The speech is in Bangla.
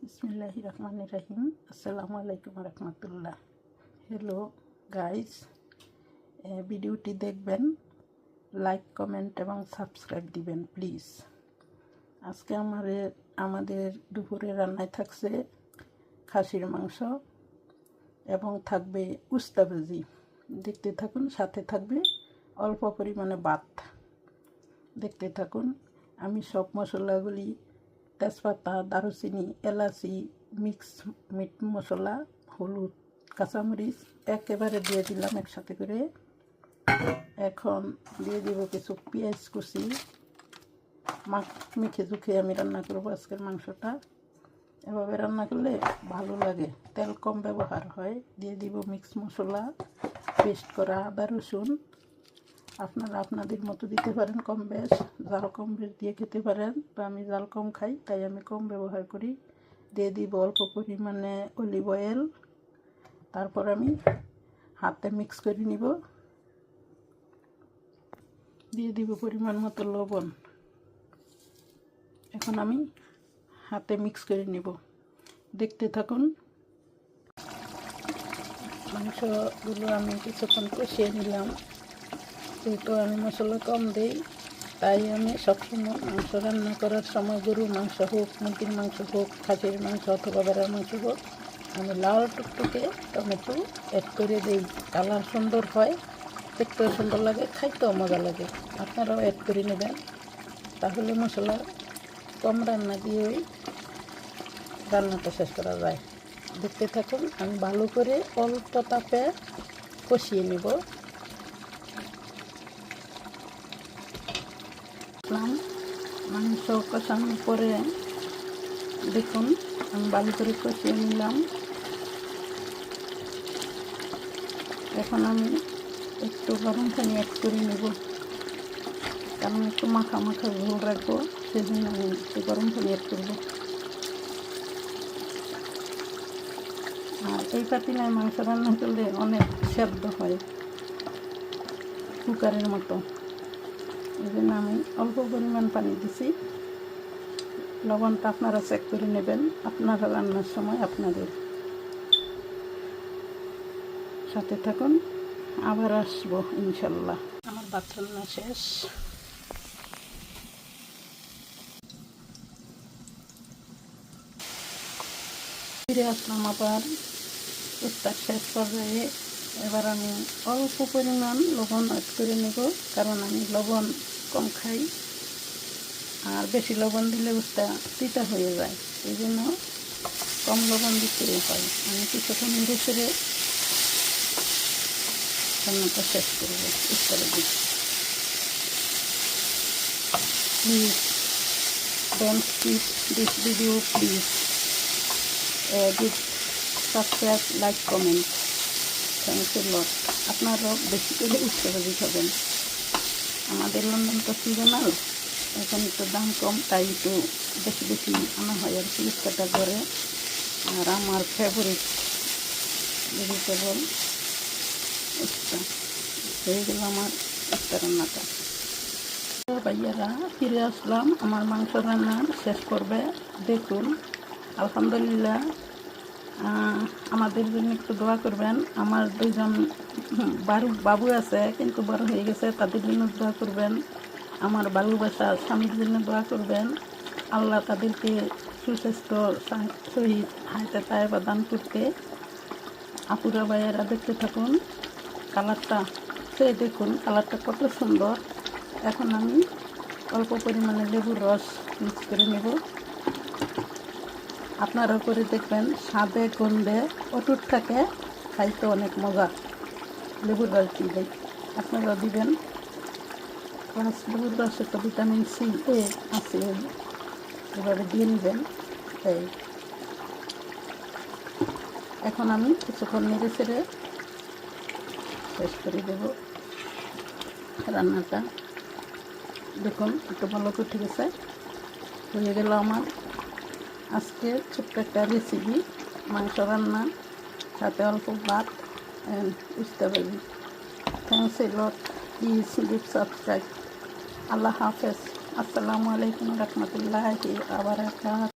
বিসমিল্লাহির রহমানির রহিম। আসসালামু আলাইকুম রহমতুল্লাহ। হ্যালো গাইস, ভিডিওটি দেখবেন, লাইক কমেন্ট এবং সাবস্ক্রাইব দিবেন প্লিজ। আজকে আমাদের দুপুরে রান্নায় থাকছে খাসির মাংস এবং থাকবে উস্তা ভাজি। দেখতে থাকুন, সাথে থাকবে অল্প পরিমাণে ভাত। দেখতে থাকুন। আমি সব মশলাগুলি তেজপাতা, দারুচিনি, এলাচি, মিক্স মিট মশলা, হলুদ, কাঁচামরিচ একেবারে দিয়ে দিলাম একসাথে করে। এখন দিয়ে দিব কিছু পেঁয়াজ কুচি। মেখে চুখে আমি রান্না করবো আজকের মাংসটা। এভাবে রান্না করলে ভালো লাগে, তেল কম ব্যবহার হয়। দিয়ে দিব মিক্স মশলা, পেস্ট করা আদা রসুন। আপনারা আপনাদের মতো দিতে পারেন, কম বেশ, জাল কম বেশ দিয়ে খেতে পারেন। তো আমি জাল কম খাই, তাই আমি কম ব্যবহার করি। দিয়ে দিব অল্প পরিমাণে অলিভ অয়েল। তারপর আমি হাতে মিক্স করে নিব। দিয়ে দিব পরিমাণ মতো লবণ। এখন আমি হাতে মিক্স করে নিব। দেখতে থাকুন। মাংসগুলো আমি কিছুক্ষণ কষিয়ে নিলাম। যেহেতু আমি মশলা কম দিই, তাই আমি সবসময় মাংস রান্না করার সময়, গরুর মাংস হোক, মুরগির মাংস হোক, খাসির মাংস অথবা ভেড়ার মাংস হোক, আমি লাল টুকটুকে টমেটো অ্যাড করে দিই। কালার সুন্দর হয়, দেখতেও সুন্দর লাগে, খাইতেও মজা লাগে। আপনারাও অ্যাড করে নেবেন, তাহলে মশলা কম রান্না দিয়েই রান্নাটা শেষ করা যায়। দেখতে থাকুন। আমি ভালো করে অল্প তাপে কষিয়ে নেব। মাংস কষানোর পরে দেখুন আমি ভালো করে কষিয়ে নিলাম। এখন আমি একটু গরম পানি অ্যাড করে নেব, কারণ একটু মাখা মাখা ঝোল রাখবো, সেজন্য আমি একটু গরম পানি অ্যাড করব। আর এই পাতিলায় মাংস রান্না করলে অনেক সেদ্ধ হয়, কুকারের মতো। এই জন্য আমি অল্প পরিমাণ পানি দিছি। লবণটা আপনারা চেক করে নেবেন আপনারা রান্নার সময়। আপনাদের সাথে থাকুন, আবার আসবো ইনশাল্লাহ। আমার ভাত রান্না শেষ। ফিরে আসলাম আবার উস্তার শেষ পর্যায়ে। এবার আমি অল্প পরিমাণ লবণ অ্যাড করে নেব, কারণ আমি লবণ কম খাই। আর বেশি লবণ দিলে উস্তা তিতা হয়ে যায়, এই জন্য কম লবণ দিতে হয়। আমি কিছুক্ষণ নেড়ে ছেড়ে রান্নাটা শেষ করবো উস্তার দিকে। Please don't skip this video, please give subscribe, like, comment. Thank you lot. আপনারাও বেশি করে উস্তা ভাজি খাবেন। আমাদের লন্ডন তো সিজনাল, এখন একটু দাম কম, তাই একটু বেশি বেশি আনা হয় আর কি উস্তাটা করে। আর আমার ফেভারিট ভেজিটেবল উস্তা। হয়ে গেল আমার উস্তা রান্নাটা। ভাইয়ারা, ফিরে আসলাম আমার মাংস রান্নার শেষ পর্বে। দেখুন আলহামদুলিল্লাহ। আমাদের জন্য একটু দোয়া করবেন। আমার দুইজন বাবু আছে, কিন্তু বড় হয়ে গেছে, তাদের জন্য দোয়া করবেন। আমার ভালোবাসা স্বামীর জন্য দোয়া করবেন। আল্লাহ তাদেরকে সুস্বাস্থ্য সহিত হায়াতে তায়েবা দান করতে। আপুরা ভাইয়েরা দেখতে থাকুন। কালারটা সে দেখুন, কালারটা কত সুন্দর। এখন আমি অল্প পরিমাণে লেবুর রস মিক্স করে নেব। আপনারা করে দেখবেন, স্বাদে গন্ধে অটুট থাকে, খাইতে অনেক মজা। লেবুর রস দিলে আপনারা দিবেন। প্লাস লেবুর রসে তো ভিটামিন সি এ আছে, এভাবে দিয়ে নেবেন। এই এখন আমি কিছুক্ষণ নেড়ে ছেড়ে শেষ করে দেব রান্নাটা। দেখুন একটু ভালো করে ঠিক আছে, হয়ে গেল আমার আজকে ছোট্ট একটা রেসিপি, মাংস রান্না, সাথে অল্প ভাত অ্যান্ড উস্তা ভাজি। Thanks a lot. Please give subscribe. আল্লাহ হাফেজ। আসসালামু আলাইকুম রহমতুল্লাহি ওয়া বারাকাতুহু।